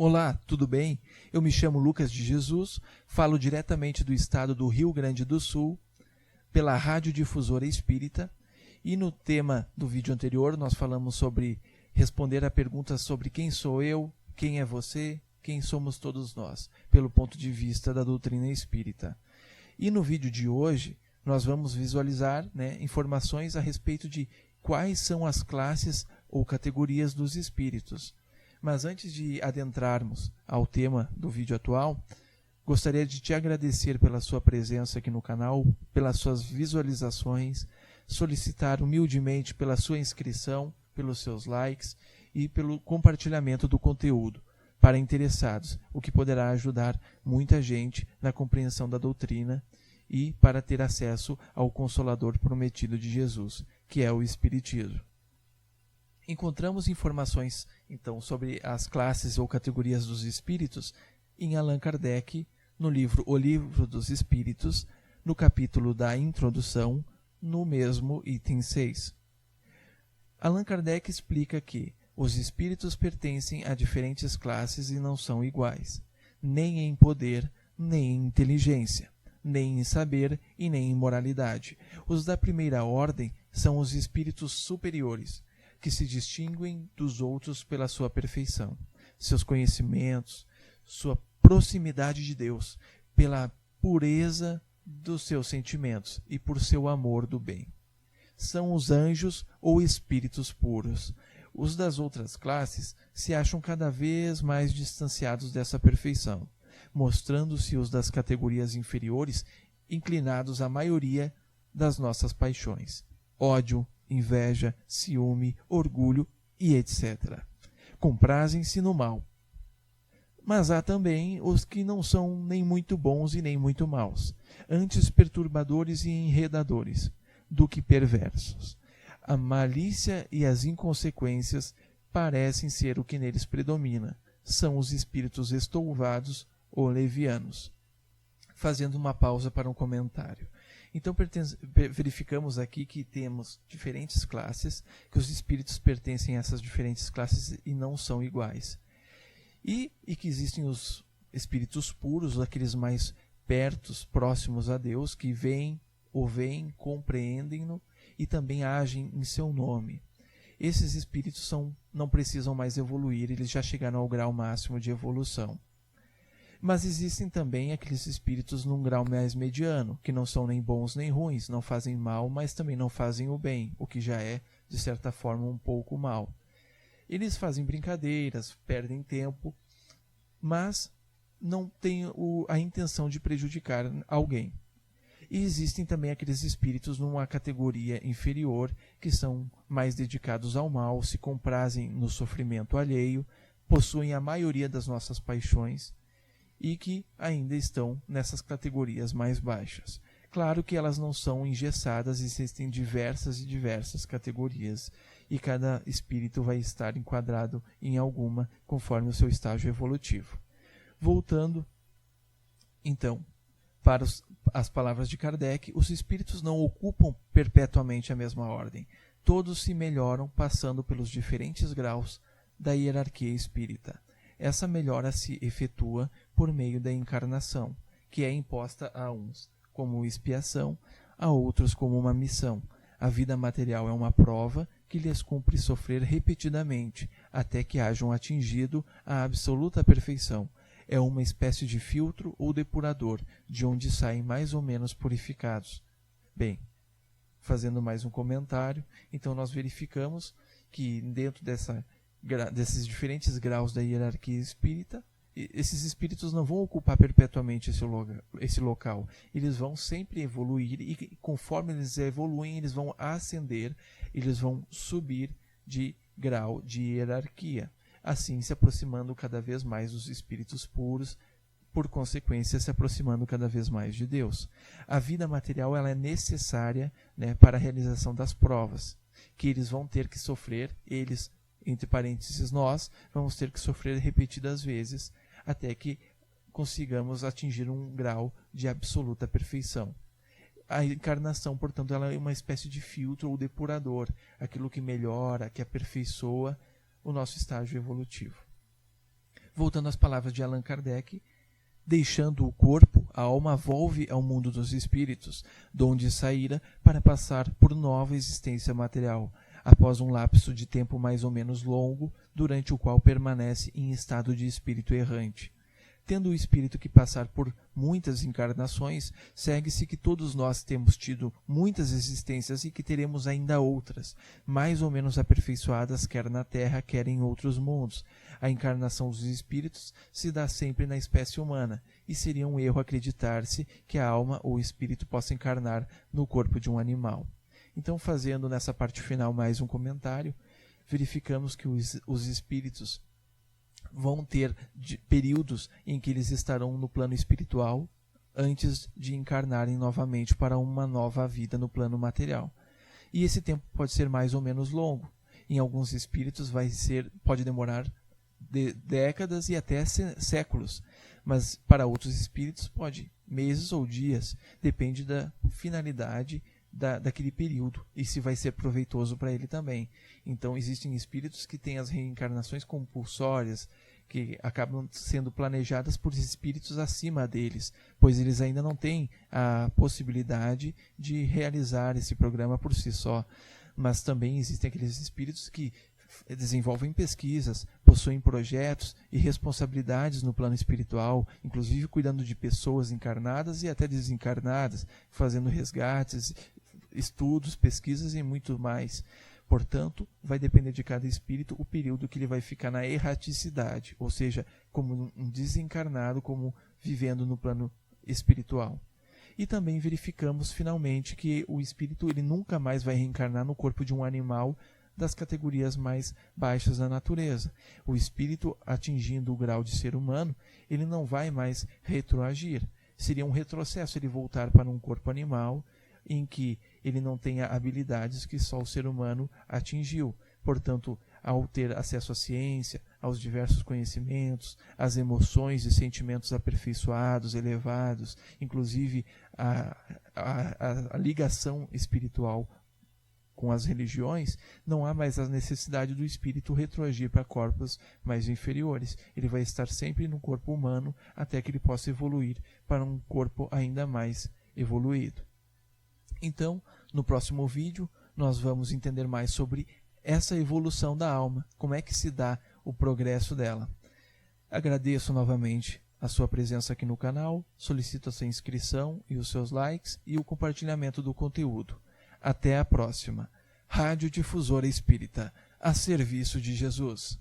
Olá, tudo bem? Eu me chamo Lucas de Jesus, falo diretamente do estado do Rio Grande do Sul, pela Rádio Difusora Espírita, e no tema do vídeo anterior nós falamos sobre responder a perguntas sobre quem sou eu, quem é você, quem somos todos nós, pelo ponto de vista da doutrina espírita. E no vídeo de hoje nós vamos visualizar informações a respeito de quais são as classes ou categorias dos espíritos. Mas antes de adentrarmos ao tema do vídeo atual, gostaria de te agradecer pela sua presença aqui no canal, pelas suas visualizações, solicitar humildemente pela sua inscrição, pelos seus likes e pelo compartilhamento do conteúdo para interessados, o que poderá ajudar muita gente na compreensão da doutrina e para ter acesso ao Consolador prometido de Jesus, que é o Espiritismo. Encontramos informações, então, sobre as classes ou categorias dos espíritos em Allan Kardec, no livro O Livro dos Espíritos, no capítulo da Introdução, no mesmo item 6. Allan Kardec explica que os espíritos pertencem a diferentes classes e não são iguais, nem em poder, nem em inteligência, nem em saber e nem em moralidade. Os da primeira ordem são os espíritos superiores, que se distinguem dos outros pela sua perfeição, seus conhecimentos, sua proximidade de Deus, pela pureza dos seus sentimentos e por seu amor do bem. São os anjos ou espíritos puros. Os das outras classes se acham cada vez mais distanciados dessa perfeição, mostrando-se os das categorias inferiores inclinados à maioria das nossas paixões: ódio, inveja, ciúme, orgulho e etc. Comprazem-se no mal. Mas há também os que não são nem muito bons e nem muito maus, antes perturbadores e enredadores, do que perversos. A malícia e as inconsequências parecem ser o que neles predomina. São os espíritos estouvados ou levianos. Fazendo uma pausa para um comentário. Então, verificamos aqui que temos diferentes classes, que os espíritos pertencem a essas diferentes classes e não são iguais. E que existem os espíritos puros, aqueles mais próximos a Deus, que veem, compreendem-no e também agem em seu nome. Esses espíritos não precisam mais evoluir, eles já chegaram ao grau máximo de evolução. Mas existem também aqueles espíritos num grau mais mediano, que não são nem bons nem ruins, não fazem mal, mas também não fazem o bem, o que já é, de certa forma, um pouco mal. Eles fazem brincadeiras, perdem tempo, mas não têm a intenção de prejudicar alguém. E existem também aqueles espíritos numa categoria inferior, que são mais dedicados ao mal, se comprazem no sofrimento alheio, possuem a maioria das nossas paixões, e que ainda estão nessas categorias mais baixas. Claro que elas não são engessadas, existem diversas categorias, e cada espírito vai estar enquadrado em alguma conforme o seu estágio evolutivo. Voltando, então, para as palavras de Kardec, os espíritos não ocupam perpetuamente a mesma ordem. Todos se melhoram passando pelos diferentes graus da hierarquia espírita. Essa melhora se efetua por meio da encarnação, que é imposta a uns como expiação, a outros como uma missão. A vida material é uma prova que lhes cumpre sofrer repetidamente, até que hajam atingido a absoluta perfeição. É uma espécie de filtro ou depurador, de onde saem mais ou menos purificados. Bem, fazendo mais um comentário, então nós verificamos que dentro desses diferentes graus da hierarquia espírita, esses espíritos não vão ocupar perpetuamente esse local. Eles vão sempre evoluir e conforme eles evoluem, eles vão ascender, eles vão subir de grau de hierarquia, assim se aproximando cada vez mais dos espíritos puros, por consequência se aproximando cada vez mais de Deus. A vida material ela é necessária, para a realização das provas, que eles vão ter que sofrer, entre parênteses nós, vamos ter que sofrer repetidas vezes, até que consigamos atingir um grau de absoluta perfeição. A encarnação, portanto, ela é uma espécie de filtro ou depurador, aquilo que melhora, que aperfeiçoa o nosso estágio evolutivo. Voltando às palavras de Allan Kardec, deixando o corpo, a alma volve ao mundo dos espíritos, donde saíra para passar por nova existência material, após um lapso de tempo mais ou menos longo, durante o qual permanece em estado de espírito errante. Tendo o espírito que passar por muitas encarnações, segue-se que todos nós temos tido muitas existências e que teremos ainda outras, mais ou menos aperfeiçoadas, quer na Terra, quer em outros mundos. A encarnação dos espíritos se dá sempre na espécie humana, e seria um erro acreditar-se que a alma ou o espírito possa encarnar no corpo de um animal. Então, fazendo nessa parte final mais um comentário, verificamos que os espíritos vão ter períodos em que eles estarão no plano espiritual antes de encarnarem novamente para uma nova vida no plano material. E esse tempo pode ser mais ou menos longo. Em alguns espíritos pode demorar décadas e até séculos, mas para outros espíritos pode meses ou dias, depende da finalidade daquele período e se vai ser proveitoso para ele também. Então existem espíritos que têm as reencarnações compulsórias, que acabam sendo planejadas por espíritos acima deles, pois eles ainda não têm a possibilidade de realizar esse programa por si só. Mas também existem aqueles espíritos que desenvolvem pesquisas, possuem projetos e responsabilidades no plano espiritual, inclusive cuidando de pessoas encarnadas e até desencarnadas, fazendo resgates, estudos, pesquisas e muito mais. Portanto, vai depender de cada espírito o período que ele vai ficar na erraticidade, ou seja, como um desencarnado, como vivendo no plano espiritual. E também verificamos finalmente que o espírito ele nunca mais vai reencarnar no corpo de um animal das categorias mais baixas da natureza. O espírito, atingindo o grau de ser humano, ele não vai mais retroagir. Seria um retrocesso ele voltar para um corpo animal em que ele não tenha habilidades que só o ser humano atingiu. Portanto, ao ter acesso à ciência, aos diversos conhecimentos, às emoções e sentimentos aperfeiçoados, elevados, inclusive a ligação espiritual com as religiões, não há mais a necessidade do espírito retroagir para corpos mais inferiores. Ele vai estar sempre no corpo humano até que ele possa evoluir para um corpo ainda mais evoluído. Então, no próximo vídeo, nós vamos entender mais sobre essa evolução da alma, como é que se dá o progresso dela. Agradeço novamente a sua presença aqui no canal, solicito a sua inscrição e os seus likes e o compartilhamento do conteúdo. Até a próxima. Rádio Difusora Espírita, a serviço de Jesus.